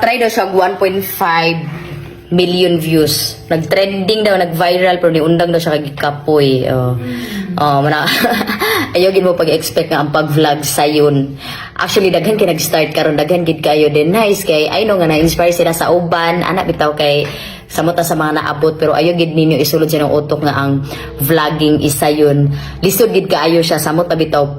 Nakatry daw siya 1.5 million views. Nag-trending daw, nag-viral, pero niundang daw siya kay Kapoy. Ayogin mo pag-expect nga ang pag-vlog sayon. Actually, daghan kay nag-start karon, daghan gid kayo din. Nice kay I know nga na-inspire sila sa uban, anak bitaw kay samot sa mga naabot, pero ayo gid ninyo isulod sa ng utok nga ang vlogging isa yun. Lisod gid kaayo siya, samot na bitaw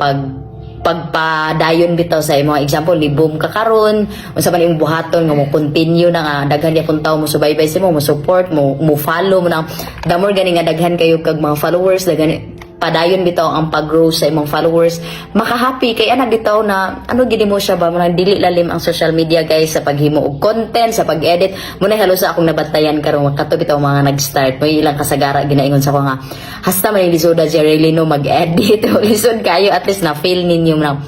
pagpadayon bitaw sa mga example ni boom ka karon unsa man imong buhaton nga mo continue na nga daghan ya kun tawo mo subaybay sa mo support mo follow mo na the more gani nga daghan kayo kag mga followers daghan padayon bitaw ang pag-grow sa imong followers maka-happy kay ana bitaw na ano gid mo siya ba man dili lalim ang social media guys sa paghimo og content sa pag-edit muna halo sa akong nabantayan karon kato bitaw mga nag-start may ilang kasagara ginaingon sa ko nga hasta man lisoda really no mag-edit o lisod kayo at least na feel ninyo na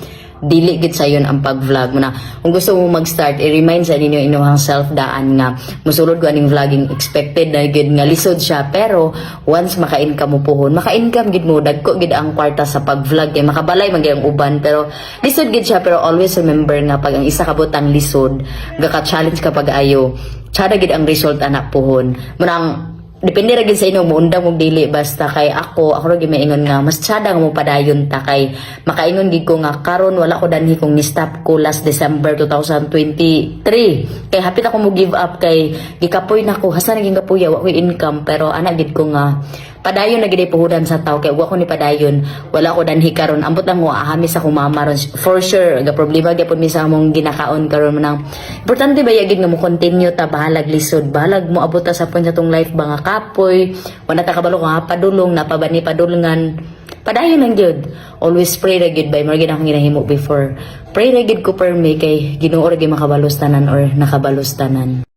dili gid sa yun ang pag-vlog mo na kung gusto mo mag-start i-remind sa ninyo inyong self-daan nga musulod ko aning vlogging expected na gid nga lisod siya pero once maka-income mo pohon maka-income gid mo dagko gid ang kwarta sa pag-vlog kay makabalay man gyud ang uban pero lisod gid siya pero always remember nga pag ang isa ka butang lisod gaka-challenge kapag ayo tsada gid ang result anak pohon munang depende ra gid sa inyo mo undang mong dili basta kay ako ra gyud maingon nga mas tsada nga mo padayon ta kay makaingon gid ko nga karon wala ko danhi kung ni-stop ko last December 2023 kay hapit ako mo give up kay gikapoy na ko hasa naging kapuya wa ko income pero ana gid ko nga padayon na gid puhudan sa tao kay wa ko ni padayon wala ko danhi karon ambot lang mo ahami sa kumama ron for sure ga problema gyapon mi sa among ginakaon karon manang importante ba gid nga mo continue ta bahalag lisod bahalag mo abot ta sa point sa tong life ba nga kapoy wala ta kabalo nga padulong napabani padulngan padayon lang gyud always pray ra gyud by more gid akong ginahimo before pray ra gyud ko per me kay Ginoo ra gyud makabalos tanan or nakabalos tanan.